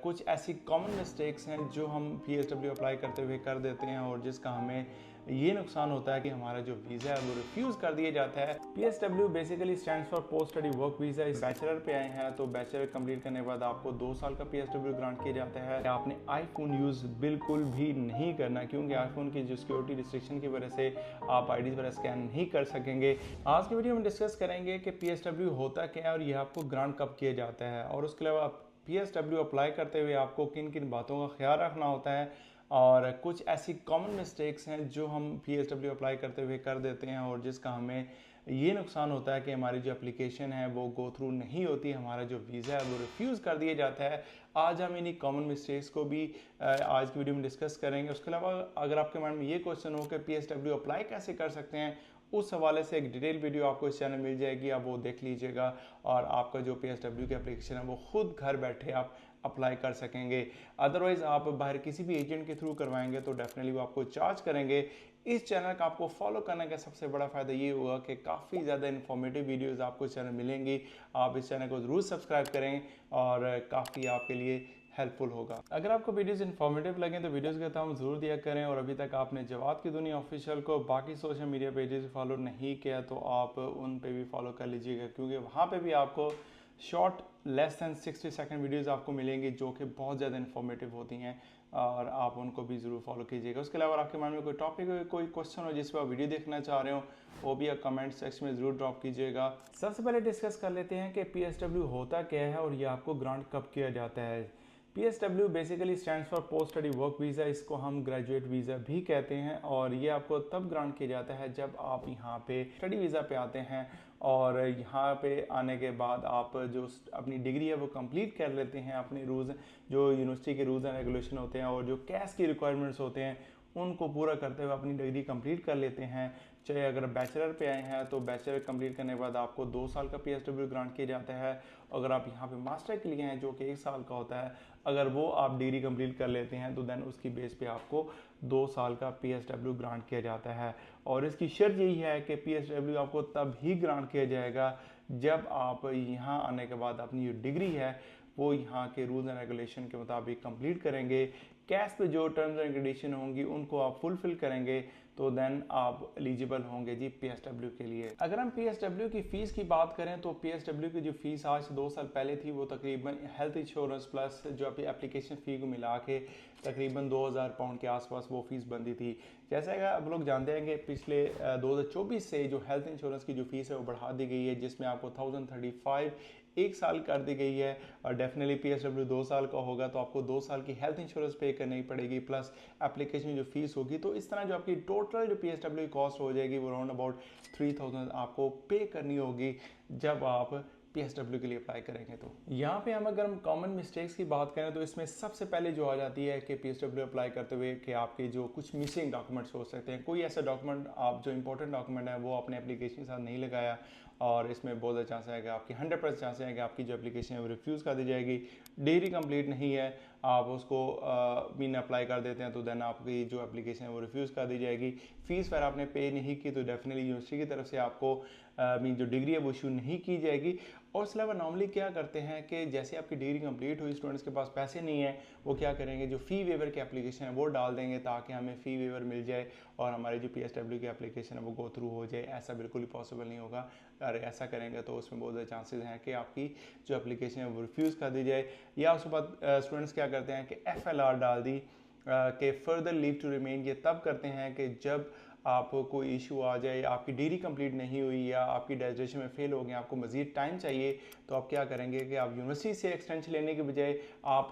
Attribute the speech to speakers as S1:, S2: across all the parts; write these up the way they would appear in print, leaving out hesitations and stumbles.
S1: कुछ ऐसी common mistakes हैं जो हम PSW अप्लाई करते हुए कर देते हैं और जिसका हमें ये नुकसान होता है कि हमारा जो वीज़ा है वो रिफ्यूज़ कर दिया जाता है। PSW basically stands for post study work visa. इस बैचलर पे आए हैं तो बैचलर कंप्लीट करने के बाद आपको 2 साल का PSW ग्रांट किया जाता है। आपने आईफोन यूज़ बिल्कुल भी नहीं करना क्योंकि आईफोन की जो सिक्योरिटी रिस्ट्रिक्शन की वजह से आप आईडी वगैरह स्कैन नहीं कर सकेंगे। आज की वीडियो में डिस्कस करेंगे कि PSW होता क्या है और ये आपको ग्रांट कब किया जाता है, और उसके अलावा PSW अप्लाई करते हुए आपको किन किन बातों का ख्याल रखना होता है, और कुछ ऐसी कॉमन मिस्टेक्स हैं जो हम PSW अप्लाई करते हुए कर देते हैं और जिसका हमें ये नुकसान होता है कि हमारी जो एप्लीकेशन है वो गो थ्रू नहीं होती, हमारा जो वीज़ा है वो रिफ्यूज़ कर दिया जाता है। आज हम इन्हीं कॉमन मिस्टेक्स को भी आज की वीडियो में डिस्कस करेंगे। उसके अलावा अगर आपके माइंड में ये क्वेश्चन हो कि PSW अप्लाई कैसे कर सकते हैं, उस हवाले से एक डिटेल वीडियो आपको इस चैनल मिल जाएगी, आप वो देख लीजिएगा और आपका जो PSW की एप्लीकेशन है वो खुद घर बैठे आप अप्लाई कर सकेंगे। अदरवाइज़ आप बाहर किसी भी एजेंट के थ्रू करवाएंगे तो डेफिनेटली वो आपको चार्ज करेंगे। इस चैनल का आपको फॉलो करने का सबसे बड़ा फ़ायदा ये होगा कि काफ़ी ज़्यादा इन्फॉर्मेटिव वीडियोस आपको इस चैनल मिलेंगी। आप इस चैनल को ज़रूर सब्सक्राइब करें और काफ़ी आपके लिए हेल्पफुल होगा। अगर आपको वीडियोस इन्फॉर्मेटिव लगें तो वीडियोस का थंब ज़रूर दिया करें, और अभी तक आपने जवाब की दुनिया ऑफिशियल को बाकी सोशल मीडिया पेजेस फॉलो नहीं किया तो आप उन पे भी फॉलो कर लीजिएगा, क्योंकि वहाँ पे भी आपको short less than 60 second videos आपको मिलेंगी जो कि बहुत ज़्यादा इन्फॉर्मेटिव होती हैं, और आप उनको भी ज़रूर फॉलो कीजिएगा। उसके अलावा आपके मन में कोई टॉपिक हो, कोई क्वेश्चन हो जिस पर आप वीडियो देखना चाह रहे हो, वो भी आप कमेंट सेक्शन में ज़रूर ड्रॉप कीजिएगा। सबसे पहले डिस्कस कर लेते हैं कि PSW होता क्या है और ये आपको ग्रांट कब किया जाता है। PSW basically stands for post study work visa. इसको हम ग्रेजुएट वीज़ा भी कहते हैं, और ये आपको तब ग्रांट किया जाता है जब आप यहाँ पे स्टडी वीज़ा पे आते हैं और यहाँ पे आने के बाद आप जो अपनी डिग्री है वो कंप्लीट कर लेते हैं। अपने रूल्स, जो यूनिवर्सिटी के रूल्स एंड रेगुलेशन होते हैं और जो कैश की रिक्वायरमेंट्स होते हैं, उनको पूरा करते हुए अपनी डिग्री कंप्लीट कर लेते हैं। चाहे अगर बैचलर पे आए हैं तो बैचलर कंप्लीट करने के बाद आपको 2 साल का PSW ग्रांट किया जाता है। अगर आप यहाँ पे मास्टर के लिए हैं जो कि 1 साल का होता है, अगर वो आप डिग्री कंप्लीट कर लेते हैं तो देन उसकी बेस पे आपको 2 साल का PSW ग्रांट किया जाता है। और इसकी शर्त यही है कि PSW आपको तब ही ग्रांट किया जाएगा जब आप यहाँ आने के बाद अपनी जो डिग्री है वो यहाँ के रूल्स एंड रेगुलेशन के मुताबिक कंप्लीट करेंगे। कैश पे जो टर्म्स एंड कंडीशन होंगी उनको आप फुलफिल करेंगे तो देन आप एलिजिबल होंगे जी PSW के लिए। अगर हम PSW की फ़ीस की बात करें तो PSW की जो फ़ीस आज से 2 साल पहले थी वो तकरीबन हेल्थ इंश्योरेंस प्लस जो आपकी एप्लीकेशन फ़ी को मिला के तकरीबन 2000 पाउंड के आसपास वो फ़ीस बनती थी। जैसा कि आप लोग जानते हैं कि पिछले 2024 से जो हेल्थ इंश्योरेंस की जो फ़ीस है वो बढ़ा दी गई है, जिसमें आपको 1035 1 साल कर दी गई है, और डेफिनेटली PSW 2 साल का होगा तो आपको 2 साल की हेल्थ इंश्योरेंस पे करनी पड़ेगी प्लस एप्लीकेशन जो फीस होगी। तो इस तरह जो आपकी टोटल जो PSW की कॉस्ट हो जाएगी वो अराउंड अबाउट 3000 आपको पे करनी होगी जब आप PSW के लिए अप्लाई करेंगे। तो यहाँ पे अगर हम कॉमन मिस्टेक्स की बात करें तो इसमें सबसे पहले जो आ जाती है कि PSW अप्लाई करते हुए कि आपके जो कुछ मिसिंग डॉक्यूमेंट्स हो सकते हैं। कोई ऐसा डॉक्यूमेंट आप जो इंपॉर्टेंट डॉक्यूमेंट है वो अपने एप्लीकेशन के साथ नहीं लगाया, और इसमें बहुत ज़्यादा चांस है कि आपकी 100% चांस है कि आपकी जो एप्लीकेशन है वो रिफ्यूज़ कर दी जाएगी। डिग्री कंप्लीट नहीं है, आप उसको मीन अप्लाई कर देते हैं तो देन आपकी जो एप्लीकेशन है वो रिफ्यूज़ कर दी जाएगी। फ़ीस पर आपने पे नहीं की तो डेफिनेटली यूनिवर्सिटी की तरफ से आपको मीन जो डिग्री है वो इशू नहीं की जाएगी। और इसके अलावा नॉर्मली क्या करते हैं कि जैसे आपकी डिग्री कंप्लीट हुई, स्टूडेंट्स के पास पैसे नहीं है, वो क्या करेंगे जो फ़ी वेवर की एप्लीकेशन है वो डाल देंगे ताकि हमें फ़ी वेवर मिल जाए और हमारी जो PSW की एप्लीकेशन है वो गो थ्रू हो जाए। ऐसा बिल्कुल ही पॉसिबल नहीं होगा। अगर ऐसा करेंगे तो उसमें बहुत ज़्यादा चांसेस हैं कि आपकी जो एप्लीकेशन है वो रिफ्यूज़ कर दी जाए। या उसके बाद स्टूडेंट्स क्या करते हैं कि FLR डाल दी कि फर्दर लीव टू रिमेन। ये तब करते हैं कि जब आपको कोई इशू आ जाए, आपकी डिग्री कंप्लीट नहीं हुई या आपकी डेजिग्नेशन में फेल हो गए, आपको मज़ीद टाइम चाहिए, तो आप क्या करेंगे कि आप यूनिवर्सिटी से एक्सटेंशन लेने के बजाय आप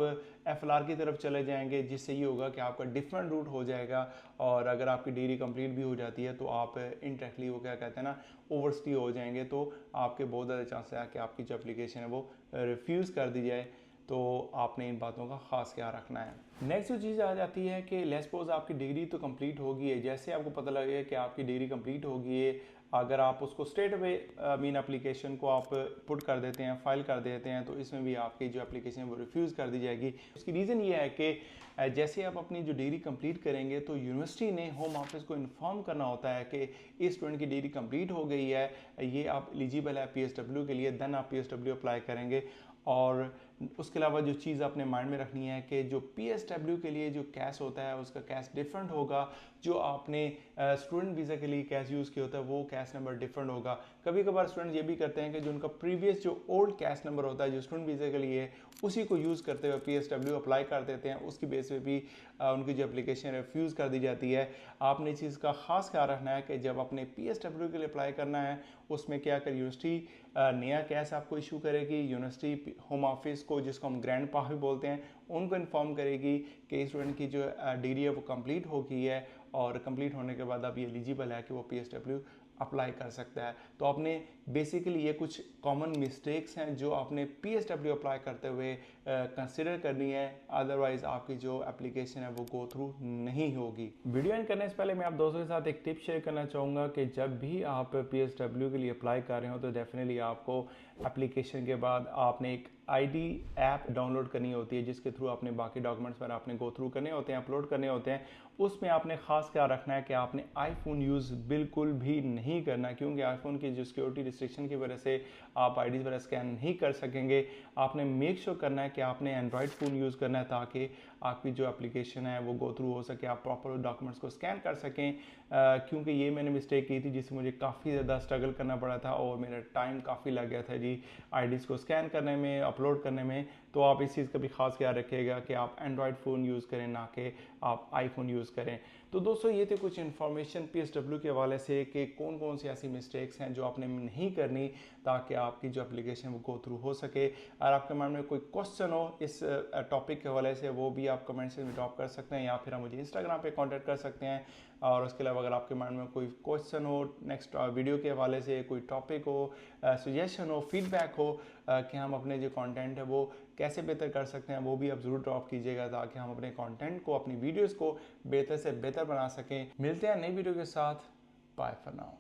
S1: FLR की तरफ चले जाएंगे, जिससे ये होगा कि आपका डिफरेंट रूट हो जाएगा। और अगर आपकी डिग्री कंप्लीट भी हो जाती है तो आप इनडायरेक्टली वो क्या कहते हैं ना ओवरस्टे हो जाएंगे, तो आपके बहुत ज़्यादा चांस है कि आपकी जो एप्लीकेशन है वो रिफ्यूज़ कर दी जाए। तो आपने इन बातों का खास ख्याल रखना है। नेक्स्ट जो चीज़ आ जाती है कि लेट्स सपोज आपकी डिग्री तो कंप्लीट होगी है, जैसे आपको पता लगे कि आपकी डिग्री कंप्लीट होगी है, अगर आप उसको स्ट्रेट अवे मीन एप्लीकेशन को आप पुट कर देते हैं, फाइल कर देते हैं, तो इसमें भी आपकी जो एप्लीकेशन है वो रिफ्यूज़ कर दी जाएगी। उसकी रीज़न ये है कि जैसे आप अपनी जो डिग्री कंप्लीट करेंगे तो यूनिवर्सिटी ने होम ऑफिस को इन्फॉर्म करना होता है कि इस स्टूडेंट की डिग्री कंप्लीट हो गई है, ये आप एलिजिबल है PSW के लिए, देन आप PSW अप्लाई करेंगे। और उसके अलावा जो चीज़ आपने माइंड में रखनी है कि जो PSW के लिए जो कैश होता है उसका कैश डिफरेंट होगा, जो आपने स्टूडेंट वीज़ा के लिए कैश यूज़ किया होता है वो कैश नंबर डिफरेंट होगा। कभी कभार स्टूडेंट ये भी करते हैं कि जो उनका प्रीवियस जो ओल्ड कैश नंबर होता है जो स्टूडेंट वीज़ा के लिए उसी को यूज़ करते हुए PSW अप्लाई कर देते हैं, उसकी बेस पे भी उनकी जो एप्लीकेशन रिफ्यूज़ कर दी जाती है। आपने इस चीज़ का खास ख्याल रखना है कि जब अपने PSW के लिए अप्लाई करना है उसमें क्या कर यूनिवर्सिटी नया कैश आपको इशू करेगी, यूनिवर्सिटी होम ऑफिस को जिसको हम ग्रैंड पा भी बोलते हैं उनको इन्फॉर्म करेगी कि स्टूडेंट की जो डिग्री है वो कंप्लीट हो गई है और कंप्लीट होने के बाद अब ये एलिजिबल है कि वो PSW अप्लाई कर सकता है। तो आपने बेसिकली ये कुछ कॉमन मिस्टेक्स हैं जो आपने PSW अप्लाई करते हुए कंसिडर करनी है, अदरवाइज आपकी जो एप्लीकेशन है वो गो थ्रू नहीं होगी। वीडियो एंड करने से पहले मैं आप दोस्तों के साथ एक टिप शेयर करना चाहूँगा कि जब भी आप PSW के लिए अप्लाई कर रहे हो तो डेफिनेटली आपको एप्लीकेशन के बाद आपने एक ID ऐप डाउनलोड करनी होती है जिसके थ्रू आपने बाकी डॉक्यूमेंट्स पर आपने गो थ्रू करने होते हैं, अपलोड करने होते हैं। उसमें आपने खास ख्याल रखना है कि आपने आईफोन यूज़ बिल्कुल भी नहीं करना, क्योंकि आईफोन की जो सिक्योरिटी रिस्ट्रिक्शन की वजह से आप IDs वगैरह स्कैन नहीं कर सकेंगे। आपने मेक श्योर करना है कि आपने एंड्रॉयड फ़ोन यूज़ करना है ताकि आपकी जो एप्लीकेशन है वो गो थ्रू हो सके, आप प्रॉपर डॉक्यूमेंट्स को स्कैन कर सकें। क्योंकि ये मैंने मिस्टेक की थी जिससे मुझे काफ़ी ज़्यादा स्ट्रगल करना पड़ा था और मेरा टाइम काफ़ी लग गया था जी IDs को स्कैन करने में, अपलोड करने में। तो आप इस चीज़ का भी खास ख्याल रखिएगा कि आप एंड्रॉयड फ़ोन यूज़ करें ना कि आप आईफोन यूज़ करें। तो दोस्तों ये थे कुछ इन्फॉर्मेशन PSW के हवाले से कि कौन कौन सी ऐसी मिस्टेक्स हैं जो आपने नहीं करनी ताकि आपकी जो एप्लीकेशन वो गो थ्रू हो सके। अगर आपके मन में कोई क्वेश्चन हो इस टॉपिक के हवाले से वो भी आप कमेंट से ड्रॉप कर सकते हैं या फिर आप मुझे इंस्टाग्राम पे कांटेक्ट कर सकते हैं। और उसके अलावा अगर आपके माइंड में कोई क्वेश्चन हो नेक्स्ट वीडियो के हवाले से, कोई टॉपिक हो, सजेशन हो, फीडबैक हो कि हम अपने जो कंटेंट है वो कैसे बेहतर कर सकते हैं, वो भी आप ज़रूर ड्रॉप कीजिएगा ताकि हम अपने कंटेंट को, अपनी वीडियोस को बेहतर से बेहतर बना सकें। मिलते हैं नई वीडियो के साथ। Bye for now.